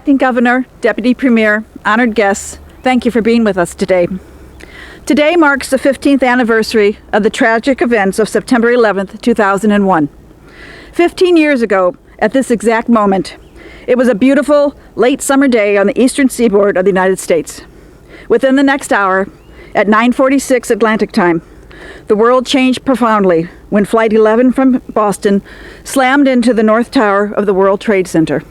Acting Governor, Deputy Premier, honored guests, thank you for being with us today. Today marks the 15th anniversary of the tragic events of September 11th, 2001. 15 years ago, at this exact moment, it was a beautiful, late summer day on the eastern seaboard of the United States. Within the next hour, at 9:46 Atlantic time, the world changed profoundly when Flight 11 from Boston slammed into the North Tower of the World Trade Center.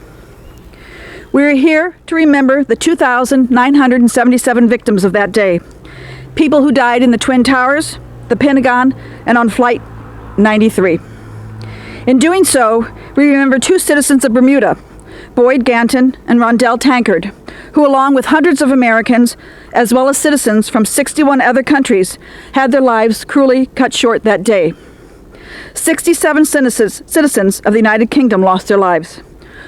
We are here to remember the 2,977 victims of that day, people who died in the Twin Towers, the Pentagon, and on Flight 93. In doing so, we remember two citizens of Bermuda, Boyd Ganton and Rondell Tankard, who along with hundreds of Americans, as well as citizens from 61 other countries, had their lives cruelly cut short that day. 67 citizens of the United Kingdom lost their lives,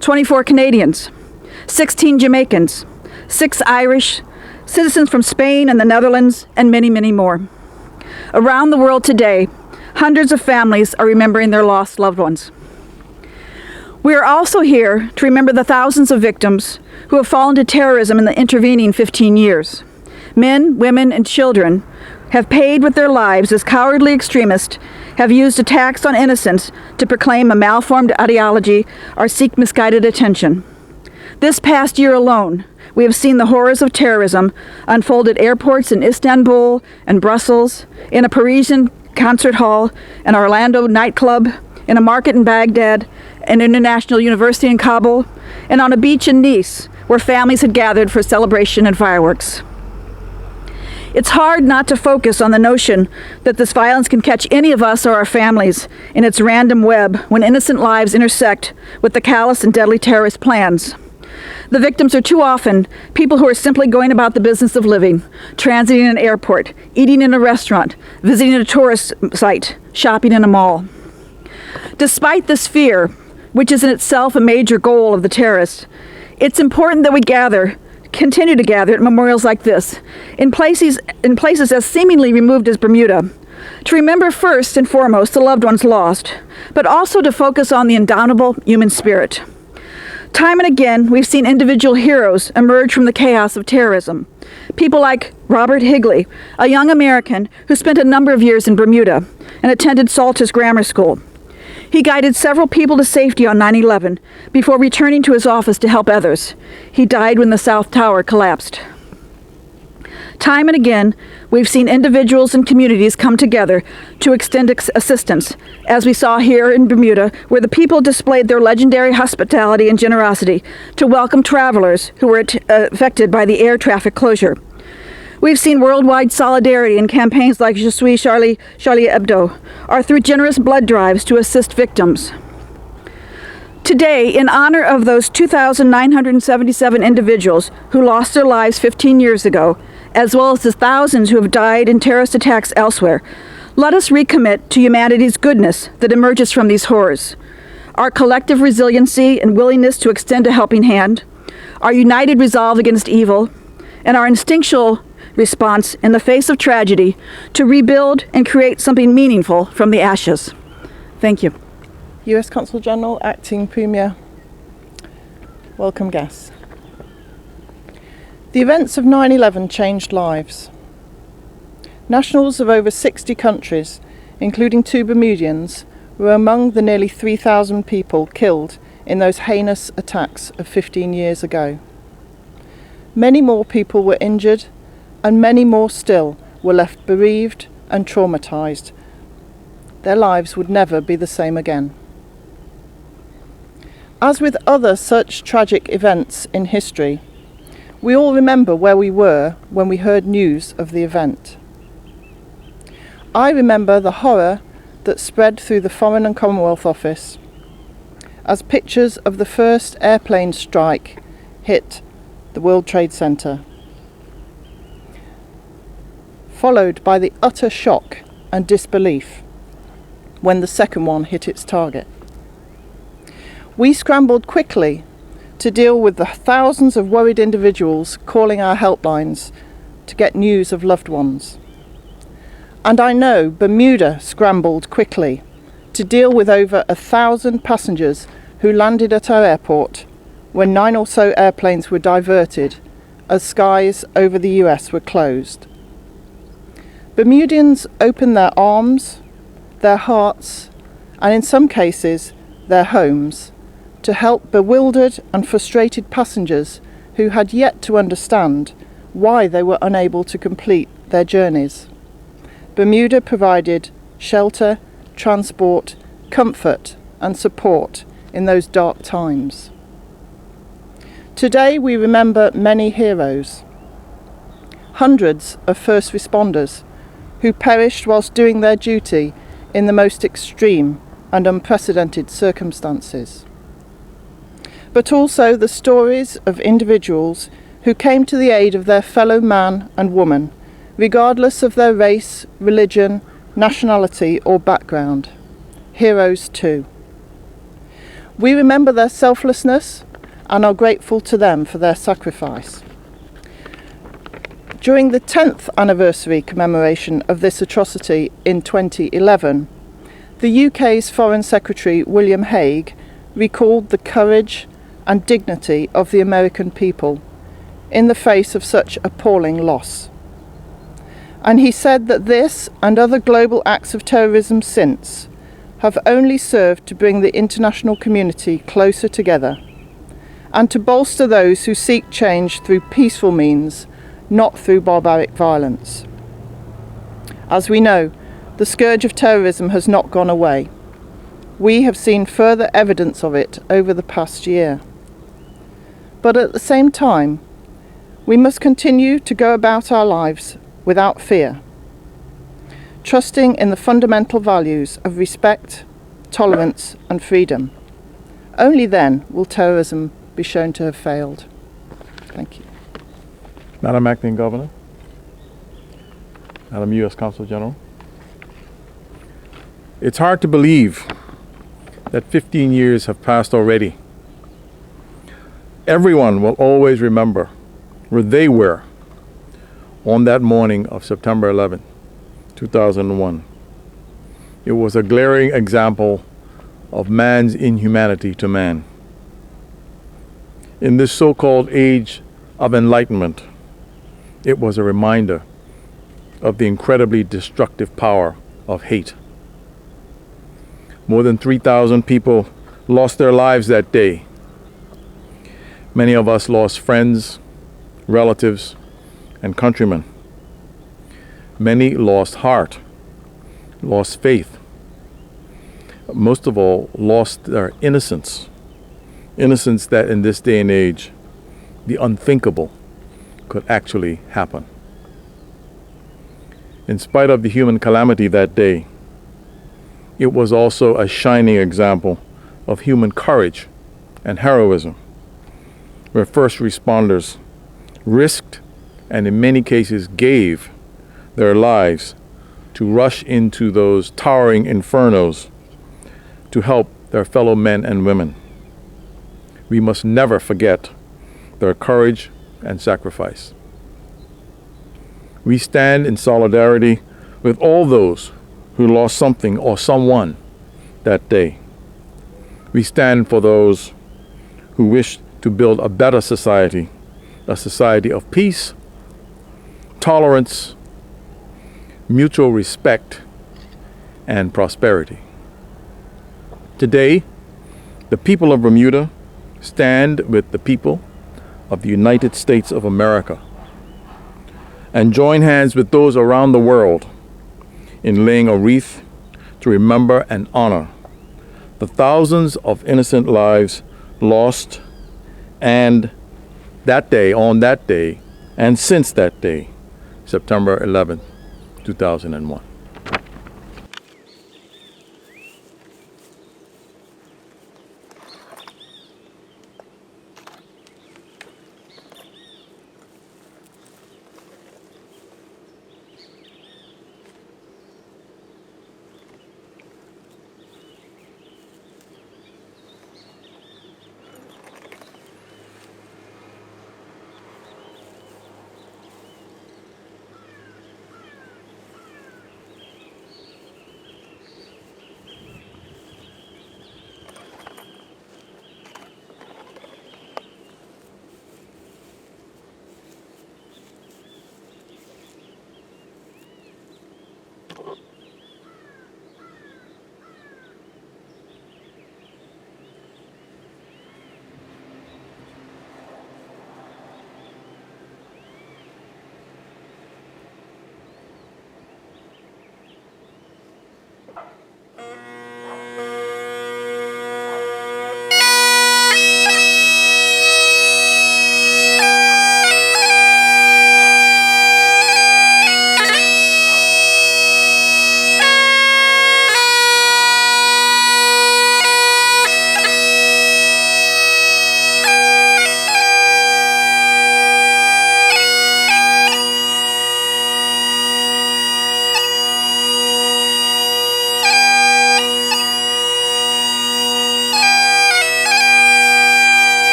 24 Canadians, 16 Jamaicans, 6 Irish, citizens from Spain and the Netherlands, and many, many more. Around the world today, hundreds of families are remembering their lost loved ones. We are also here to remember the thousands of victims who have fallen to terrorism in the intervening 15 years. Men, women, and children have paid with their lives as cowardly extremists have used attacks on innocents to proclaim a malformed ideology or seek misguided attention. This past year alone, we have seen the horrors of terrorism unfold at airports in Istanbul and Brussels, in a Parisian concert hall, an Orlando nightclub, in a market in Baghdad, an international university in Kabul, and on a beach in Nice, where families had gathered for celebration and fireworks. It's hard not to focus on the notion that this violence can catch any of us or our families in its random web when innocent lives intersect with the callous and deadly terrorist plans. The victims are too often people who are simply going about the business of living, transiting in an airport, eating in a restaurant, visiting a tourist site, shopping in a mall. Despite this fear, which is in itself a major goal of the terrorists, it's important that we continue to gather at memorials like this, in places as seemingly removed as Bermuda, to remember first and foremost the loved ones lost, but also to focus on the indomitable human spirit. Time and again, we've seen individual heroes emerge from the chaos of terrorism. People like Robert Higley, a young American who spent a number of years in Bermuda and attended Saltus Grammar School. He guided several people to safety on 9/11 before returning to his office to help others. He died when the South Tower collapsed. Time and again, we've seen individuals and communities come together to extend assistance, as we saw here in Bermuda, where the people displayed their legendary hospitality and generosity to welcome travelers who were affected by the air traffic closure. We've seen worldwide solidarity in campaigns like Je suis Charlie Hebdo, or through generous blood drives to assist victims. Today, in honor of those 2,977 individuals who lost their lives 15 years ago, as well as the thousands who have died in terrorist attacks elsewhere, let us recommit to humanity's goodness that emerges from these horrors. Our collective resiliency and willingness to extend a helping hand, our united resolve against evil, and our instinctual response in the face of tragedy to rebuild and create something meaningful from the ashes. Thank you. US Consul General, Acting Premier, welcome guests. The events of 9/11 changed lives. Nationals of over 60 countries, including 2 Bermudians, were among the nearly 3,000 people killed in those heinous attacks of 15 years ago. Many more people were injured, and many more still were left bereaved and traumatised. Their lives would never be the same again. As with other such tragic events in history, we all remember where we were when we heard news of the event. I remember the horror that spread through the Foreign and Commonwealth Office as pictures of the first airplane strike hit the World Trade Center, followed by the utter shock and disbelief when the second one hit its target. We scrambled quickly to deal with the thousands of worried individuals calling our helplines to get news of loved ones. And I know Bermuda scrambled quickly to deal with over 1,000 passengers who landed at our airport when 9 or so airplanes were diverted as skies over the US were closed. Bermudians opened their arms, their hearts, and in some cases their homes, to help bewildered and frustrated passengers who had yet to understand why they were unable to complete their journeys. Bermuda provided shelter, transport, comfort and support in those dark times. Today we remember many heroes, hundreds of first responders who perished whilst doing their duty in the most extreme and unprecedented circumstances. But also the stories of individuals who came to the aid of their fellow man and woman, regardless of their race, religion, nationality or background. Heroes too. We remember their selflessness and are grateful to them for their sacrifice. During the 10th anniversary commemoration of this atrocity in 2011, the UK's Foreign Secretary William Hague recalled the courage and dignity of the American people in the face of such appalling loss. And he said that this and other global acts of terrorism since have only served to bring the international community closer together and to bolster those who seek change through peaceful means, not through barbaric violence. As we know, the scourge of terrorism has not gone away. We have seen further evidence of it over the past year. But at the same time, we must continue to go about our lives without fear, trusting in the fundamental values of respect, tolerance and freedom. Only then will terrorism be shown to have failed. Thank you. Madam Acting Governor, Madam U.S. Consul General, it's hard to believe that 15 years have passed already. Everyone will always remember where they were on that morning of September 11, 2001. It was a glaring example of man's inhumanity to man. In this so-called age of enlightenment, it was a reminder of the incredibly destructive power of hate. More than 3,000 people lost their lives that day. Many of us lost friends, relatives, and countrymen. Many lost heart, lost faith. Most of all, lost their innocence. Innocence that in this day and age, the unthinkable could actually happen. In spite of the human calamity that day, it was also a shining example of human courage and heroism, where first responders risked and in many cases gave their lives to rush into those towering infernos to help their fellow men and women. We must never forget their courage and sacrifice. We stand in solidarity with all those who lost something or someone that day. We stand for those who wish to build a better society, a society of peace, tolerance, mutual respect, and prosperity. Today, the people of Bermuda stand with the people of the United States of America and join hands with those around the world in laying a wreath to remember and honor the thousands of innocent lives lost and that day, on that day, and since that day, September 11, 2001.